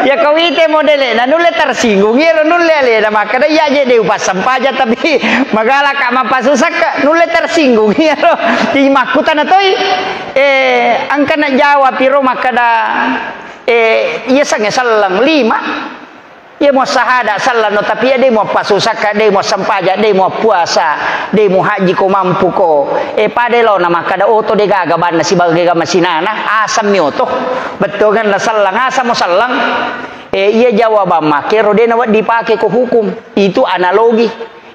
ya kawite modele na nulle tersinggung ya nulle ale na maka da ya je deu pasampaja tapi magala ka mapasusak ka nulle tersinggung ya ro di makutana toy angka na Jawa piro maka da iya sange salang 5 dia mau sahada salah no tapi dia mau pasusaka dia mau sampaja dia mau puasa dia mau haji ko mampu ko padelo nama kada oto de gagaban na si bagay masinana asam mioto betul kan na salang asam mo salang ia jawab makero dia nawat dipakai ko hukum itu analogi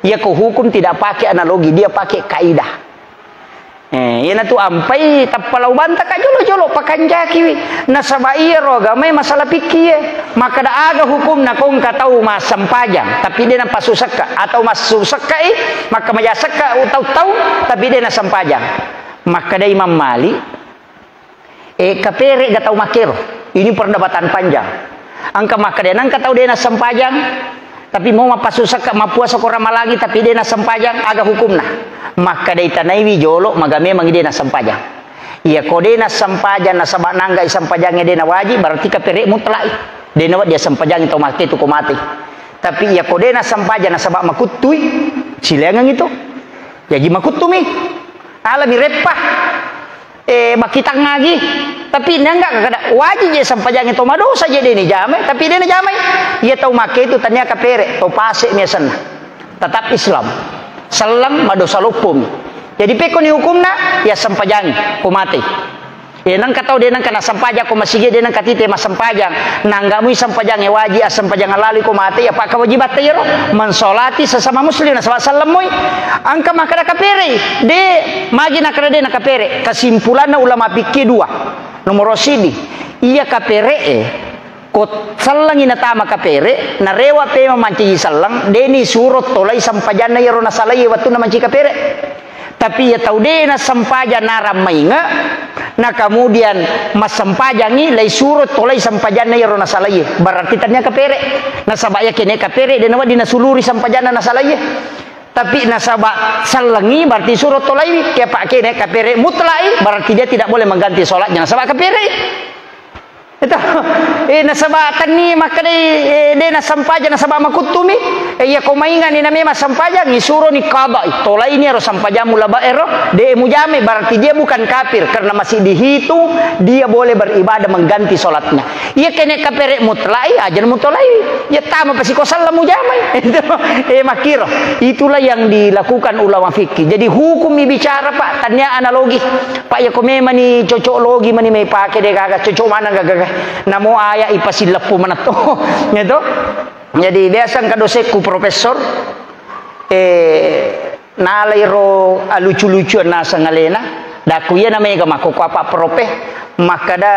ia ko hukum tidak pakai analogi dia pakai kaidah yan na tu ampay tapalau banta ka jolo-jolo pakanjaki na sabaiya roga may masalah pikir maka da aga hukum na kung kataw masampajang tapi dia na pasusak ka atau masusak ka maka mayasak ka utaw-taw tapi dia na sampajang maka da Imam Malik kapere gataw makero ini perdebatan panjang angka maka dia nang kataw dia na sampajang tapi mau mapasusak ka mapuasa ko ramalagi tapi dia na sampajang aga hukum na maka day tanay wijolo magame mangide na sampajang iya kode na sampajang na sabak nangga sampajang ide na wajib berarti kapere mutlai de na dia sampajang itu mati itu mati tapi iya kode na sampajang na sabak makutui silengang itu jadi makutumi alami repah makitang ngagi tapi nangga kada wajib je sampajang itu madosa je de ni jamai tapi de na jamai iya tau make itu tanya kapere to pase miasan tetap Islam selang madosa lupum jadi peko ni hukumna ya sampajangi ko mati nang katau dia nang kana sampaja ko masige dia nang katite masampajang nanggamu sampajangi wajib sampajang lali ko mati apa kewajiban tayro mensolati sesama muslim sallallahu angka makada kapere de magi nakada de nakapere kesimpulanna ulama pikir 2 nomor sidi iya kapere kot salang inatama kapere na rewa pe mamanci salang deni surut tolai sampajanna yaro na salai watu na manci kapere tapi ya tau dena sampajan naram mainga na kemudian mas sampajangi lai surut tolai sampajanna yaro na salai berarti tanya kapere na sabaya kene kapere dena wa dina suluri sampajanna na salai tapi nasabak salangi berarti surut tolai ke pak kene kapere mutlai berarti dia tidak boleh mengganti salatnya nasabak kapere itu nasabatan ni maka de nasampaja nasabak makutumi iya ko maingan ni nami masampaja ngisuro ni qada tola ini harus sampaja mula baero de mujame berarti dia bukan kafir karena masih dihitung dia boleh beribadah mengganti salatnya iya kene kapere mutlai ajan mutlai ya tama pasti ko salam mujame itu makiro itulah yang dilakukan ulama fikih jadi hukum bicara Pak tanya analogi Pak ya ko memang ni cocok logi mani may pakai de kagak cocok mana gagah namo aya ipasilapu manato gitu jadi biasa kadoseku profesor nalairo lucu-lucuan nasa ngalena daku ya namanya gamako apa prope maka da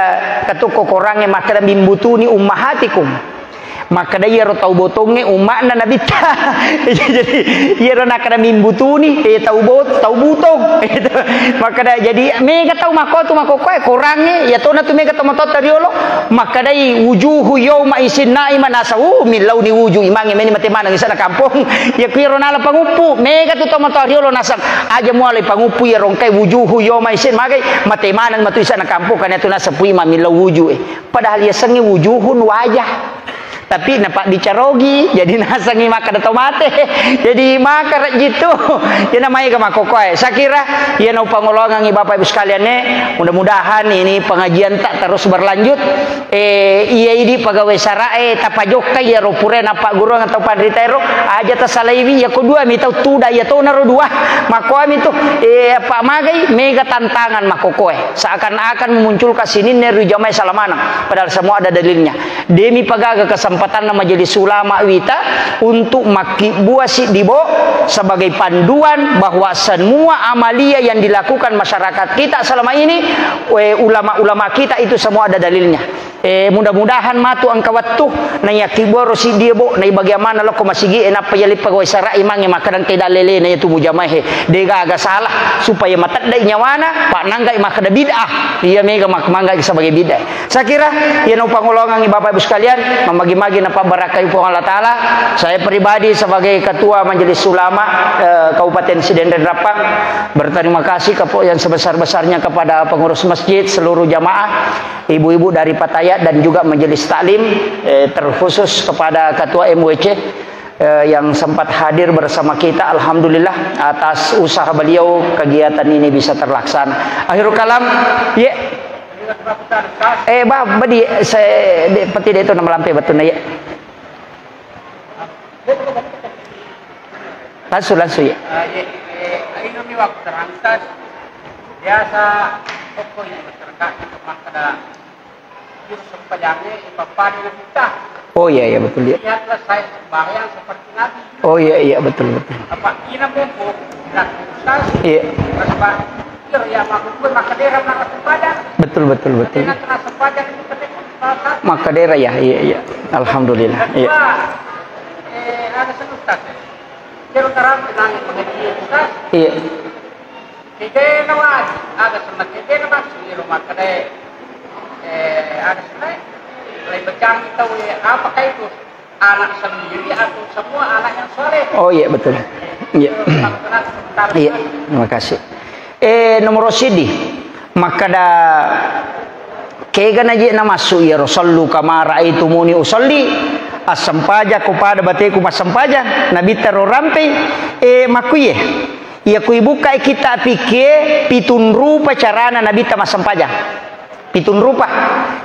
katuko korange maka da bimbutuni ummahatikum maka dia ro tau botongnya umakna nabi ta jadi ia ro nak ada mimbutuni tau butong maka dah jadi mega tau makotu makokoe kurangnya ya tona tu mega tau matota riolo maka dai wujuhu yauma isin naiman asau min launi wujuh imange meni mate mana ngisana kampung ya kiro nala pangupu mega tu tau matota riolo nasak aja mulai pangupu ya rongkai wujuhu yauma isin magai mate mana matu isana kampung kan itu nasapui ma min lau wujuh padahal ya sengi wujuhun wajah tapi nampak dicarogi jadi nasangi makan tomate jadi makan gitu ya namanya kemakokoy saya kira ya nau pangolongan bapak ibu sekalian mudah-mudahan ini pengajian tak terus berlanjut iya ini pegawai sarae tapajokka ya ropure napak guru atau pandritero aja tasalaiwi ya kedua mitau tuda ya tau naro dua makoami itu pak magai mega tantangan makokoy seakan-akan memunculkan sini neru jamai salamana padahal semua ada dalilnya demi pagaga kesempatan majelis ulama wita untuk maki buasi dibo sebagai panduan bahwa semua amalia yang dilakukan masyarakat kita selama ini ulama-ulama kita itu semua ada dalilnya mudah-mudahan matu angka waktu na yakiboro si dia bo na bagaimana lo ko masigi enapa yali pagawai sara imang makanan tidak lele na itu mujamahe dega agak salah supaya matadai nyawana pak nanggai makada bid'ah dia mega mangga sebagai bid'ah saya kira ya no pangolongan bapak ibu sekalian membagi-bagi napa barakai pu Allah taala saya pribadi sebagai ketua majelis ulama Kabupaten Sidendren Rapang berterima kasih yang sebesar-besarnya kepada pengurus masjid seluruh jamaah ibu-ibu dari Pataya dan juga majelis taklim terkhusus kepada ketua MWC yang sempat hadir bersama kita alhamdulillah atas usaha beliau kegiatan ini bisa terlaksana akhirul kalam ya badi saya peti itu nama lampe betul ya langsung ya ini waktu terangkas biasa pokoknya masyarakat makada oh iya betul ya. Lihatlah saya sembahyang seperti Nabi. Oh iya betul. Apa ina bumbu dan ustaz? Iya. Apa ya makhluk maka daerah maka sembahyang. Betul. Kena sembahyang itu maka daerah ya iya. Alhamdulillah. Iya. Ada ustaz. Kalau terang nangis mengenai ustaz. Iya. Kita nawaj ada semakin kita masih rumah kedai ada sungai mulai becang kita apakah itu anak sendiri atau semua anak yang soleh oh iya betul iya iya terima kasih nomor sidi maka da kega naji namasu ya rasullu kama raaitumuni usolli asampaja kepada bateku masampaja nabi tarorampe makuye ya kui buka kita pikir pitun rupa carana nabi tamasampaja pitun rupa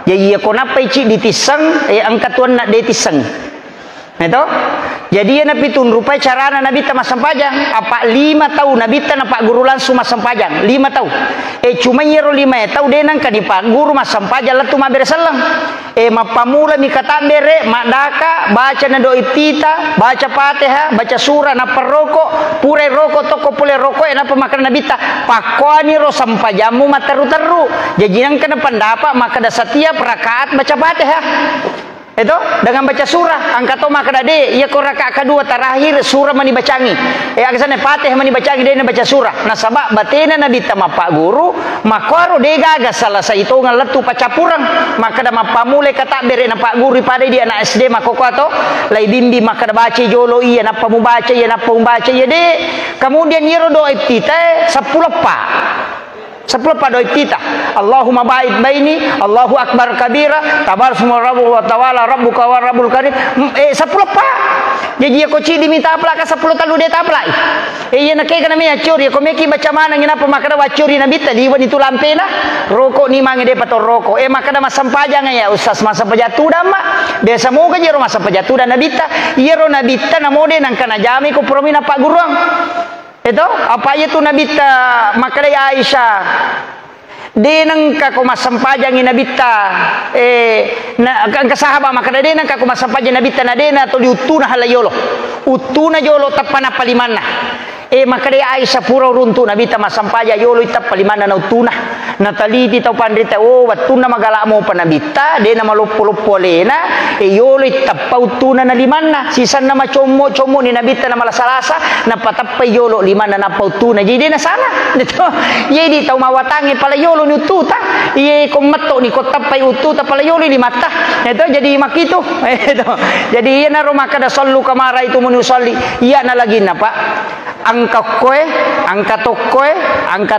jadi ya konapa ici ditisang angkat tuan nak ditisang itu jadi ya pitun rupa cara nabi ta masampajang apa 5 tahun nabi ta pak guru langsung masampajang 5 tahun cuma yero 5 tahun denang ka di pak guru masampajang latu maber salam mapamula mi kata bere madaka baca na doi pita baca Fatihah baca surah na perroko pure roko toko pule roko na pemakan nabi ta pakwani ro sampajamu mataru-taru jadi nang kana pendapat maka da setiap rakaat baca Fatihah itu dengan baca surah angkat toma kadade ia ko rakaat kedua terakhir surah mani bacangi agasane Fatihah mani bacangi dia baca surah nah sabab batena nabi tama pak guru makoro dega aga salah itu ngaletu pacapurang maka da mapamule kata bere na pak guru pada dia anak SD makoko ato lai bimbi maka da baca jolo iya napa mu baca iya napa mu baca iya de kemudian yero doa kita 10 pak 10 padoi kita Allahumma ba'id baini Allahu akbar kabira tabar semua rabbu wa tawala rabbuka wa rabbul karim 10 pak jadi aku cidi minta apla ka 10 talu dia taplai iya nak kana me acuri ko meki baca mana nginapa makada wacuri nabi tadi wan itu lampena rokok ni mangi de pator rokok makada masampajang ya ustaz masa pajatu dama biasa mo ka jero masa pajatu dan nabi ta yero nabi ta namode nang kana jami ko promina pak guruang itu apa itu nabi ta makadai Aisyah denang ka ko masampajang nabi ta na ang kasahaba makada denang ka ko masampajang nabi ta na dena to diutuna halayolo utuna jolo tapana palimana makadai Aisyah pura runtu nabi ta masampaja yolo itap palimana na utuna nataliti tau pandita oh watuna magala mo panabita de na malupulupo lena yolo itapau tuna na limanna sisan na macomo ni nabita na malasalasa na patapay yolo limanna na pautuna jadi na sana dito jadi tau mawatangi pala yolo ni ututa iye komato ni kotapay ututa pala yolo limata itu jadi makito itu jadi iya na rumah kada sallu kamara itu menusalli iya na lagi na pak angka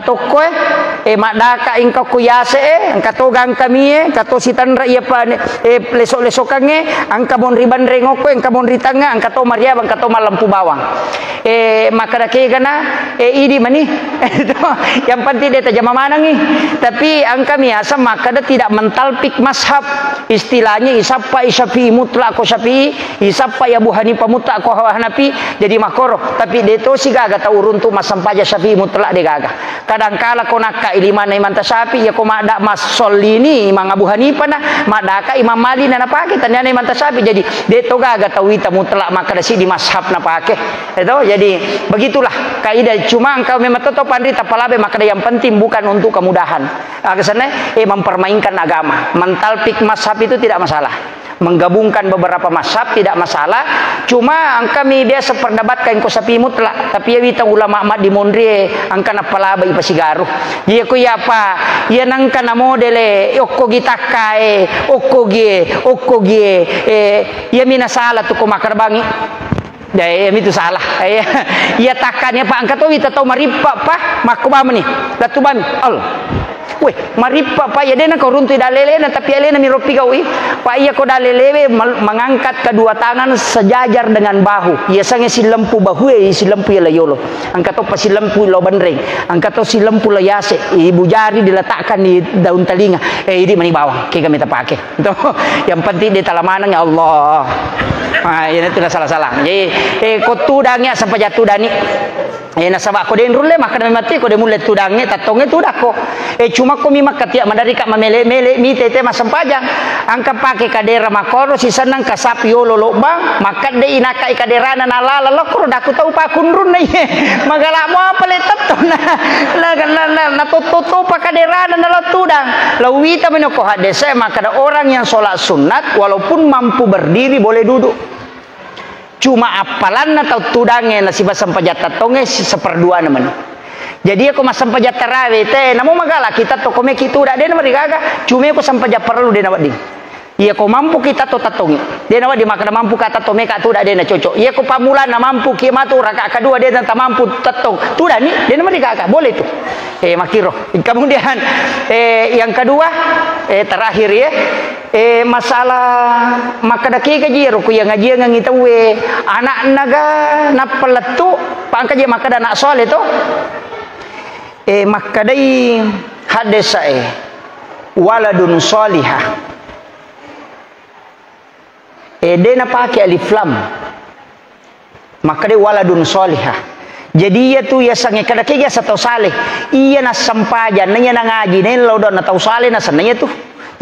tokoe madaka ingka kuyase angka togang kami kato sitanra iya pa lesok-lesokange angka monri bandrengoko angka monri tanga angka to maria angka to malampu bawang maka dake gana idi mani yang penting dia tajam manangi tapi angka miasa maka dia tidak mentalpik mazhab istilahnya isapa isyafi mutlak ko syafi isapa ya Abu Hanifah mutlak ko Hanafi jadi makoro tapi dia to gaga tahu runtuh mas sampaja syafi mutlak de gaga kadang kala ko nakka ilimana imam tasyafi ya ko mada mas solini imam Abu Hanifah na madaka imam Malik na napake tanyana imam tasyafi jadi de to gaga tahu ita mutlak maka dasi di mashab na pake itu jadi begitulah kaidah cuma engkau memang tetap pandita palabe maka yang penting bukan untuk kemudahan kesana mempermainkan agama mentalpik mashab itu tidak masalah menggabungkan beberapa mazhab tidak masalah cuma kami biasa perdebatkan ko sapi mutlak tapi ya wita ulama mat di mondre angka na palaba ipasigaruh dia ko ya apa ya nangka na modele okko gitakae okko gie ya mina salah tu ko makarbangi daya itu salah ya takannya pak angka to wita tau maripa pa makubam ni latubam Allah weh maripa pa ya dena ko runtu dalele na tapi alena mi ropi gawi pa iya ko dalele mengangkat kedua tangan sejajar dengan bahu ya sange si lempu bahu si lempu ya yolo angkat to pa si lempu lo bandreng angkat to si lempu lo yase ibu jari diletakkan di daun telinga ini mani bawang ke kami tapake itu yang penting di talamanang ya Allah ini itu salah-salah jadi ko tudangnya sampai jatuh dani nasaba ko den rulle maka mati ko de mulle tudangnya tatonge tudako cuma ko mimak katia madari ka mamele mi tete masampajang angka pake kadera makoro si sanang kasap yolo lobang maka de inaka ikaderana nalala lokro daku tau pa kunrun na magala mo paletat to na toto pa kaderana na tudang lawita men ko hadese maka ada orang yang sholat sunat walaupun mampu berdiri boleh duduk cuma apalan na tau tudangnya nasiba sampajat tatonge seperdua naman jadi aku masam pajat tarawih teh namo magala kita to kome kitu dak den mari gaga cuma aku sampajat perlu den awak ding iya ko mampu kita to tatongi den awak di makna mampu kata to meka tu dak den cocok iya ko pamulan na mampu kiamatu rakaat kedua den tak mampu tatong tu dak ni den mari gaga boleh tu makiro kemudian yang kedua terakhir ya masalah maka daki kaji ruku yang ngaji yang ngitawe anak naga napaletu pangkaji maka anak soleh to maka dai hadesa waladun solihah dena pakai alif lam maka dai waladun solihah jadi ia tu ya sange kada kaya satu saleh iya na sampajan nanya na ngaji na laudon na tau saleh na sananya tu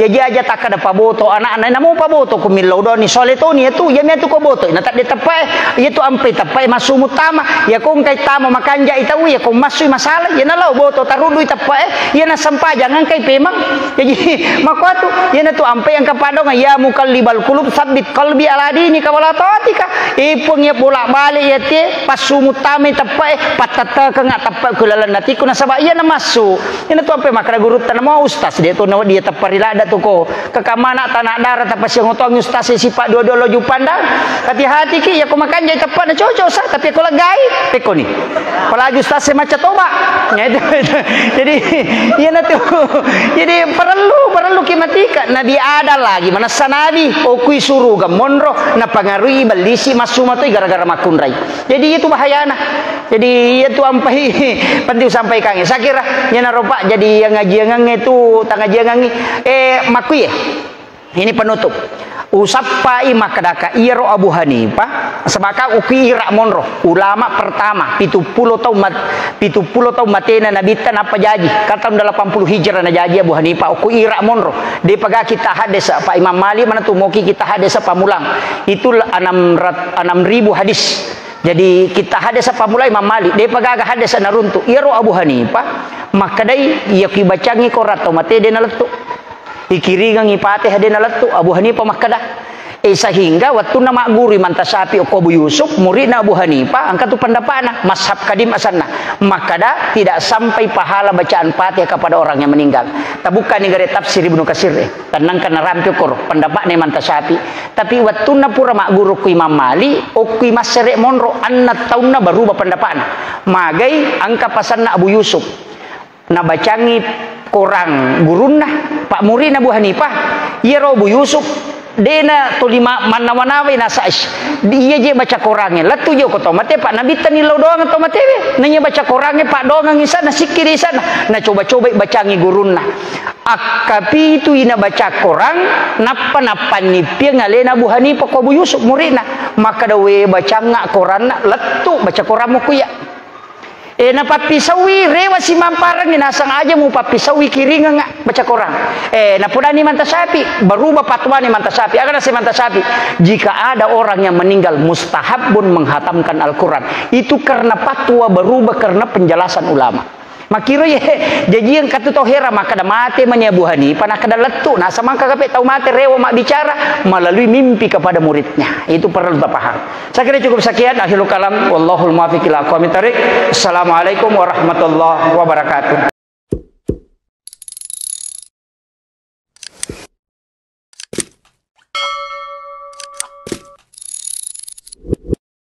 ya jaja tak ada paboto anak-anak namu paboto kumil laudon ni soleh tu ni tu ya metu ko boto na tak ditapai ya tu ampe tapai masu mutama ya kung kay tama makanja itaw ya kung masu masalah ya na law boto tarudu itapai ya na sampajan ang kay pemang jadi makwatu ya na tu ampe ang kapado nga ya mukallibal qulub sabbit qalbi ala dini kawala taatika ipung ya bolak balik ya te pasu mutama tapai patata ka nga tapai kulalan nati kuna saba ya na masu ya na tu ampe makara guru tanamo ustaz dia tu nawa dia taparilada tu ko kakamana tanah darat apa siang utang ustaz sifat dua-dua loju pandang hati-hati ki ya ko makan jai tepat na cocok sah tapi ko lagai peko ni apalagi ustaz macam toba ya itu jadi ya na tu jadi perlu kimatika nabi ada lagi mana sanabi o kui suruh gamonro na pangarui balisi masuma tu gara-gara makunrai jadi itu bahayana jadi itu ampai penting sampai kange saya kira nya naropa jadi yang ngaji ngange tu tang ngaji ngange makui ya ini penutup usapai makadaka iro Abu Hanifah sebaka uki ira monro ulama pertama 70 tahun matena nabita apa jadi kata 80 hijrah na jadi Abu Hanifah uki ira monro de paga kita hadis Pak Imam Malik mana tu moki kita hadis pamulang itu 6.000 hadis jadi kita hadis apa mulai Imam Malik dia pagaga hadis na runtu iro Abu Hanifah maka dai ia ki bacangi korato mate de nalettu ikiringa ngipate hade nalettu Abu Hanifah makada sehingga waktu nama guru manta sapi Abu Yusuf murid Abu Hanifah angkat tu pendapatna mazhab kadim asanna makada tidak sampai pahala bacaan Fatihah kepada orang yang meninggal. Bukan negara tafsir Ibnu Katsir tenang kana rampi kor pendapatna manta sapi tapi waktu na pura mak guru ku Imam Malik o ku Masrek Monro anna taunna berubah pendapatna magai angka pasanna Abu Yusuf na bacangi korang gurunna pak murid Abu Hanifah ia Abu Yusuf dena tulima mana-manawe nasaish dia je baca korangnya latu je koto mate pak nabi tanilau doang atau mate nanya baca korangnya pak doang ngi sana sikir di sana na coba-coba bacangi gurunna akapi itu ina baca korang napa nipia ngalena Abu Hanifah ko Abu Yusuf muridna maka dawe baca ngak koranna latu baca koramu kuya na papisawi rewa si mamparang ninasang aja mu papisawi kiringa nga baca koran na pudani mantasapi berubah fatwa ni mantasapi agar si mantasapi jika ada orang yang meninggal mustahabun menghatamkan Al-Quran itu karena fatwa berubah karena penjelasan ulama makiro ye jadi yang kata tohera maka ada mati menyabu Hanifah nak ada letu nah sama kakak tahu mati rewa mak bicara melalui mimpi kepada muridnya itu perlu paham. Saya kira cukup sekian akhirul kalam wallahul muwaffiq ila aqwamit thoriq. Assalamualaikum warahmatullahi wabarakatuh.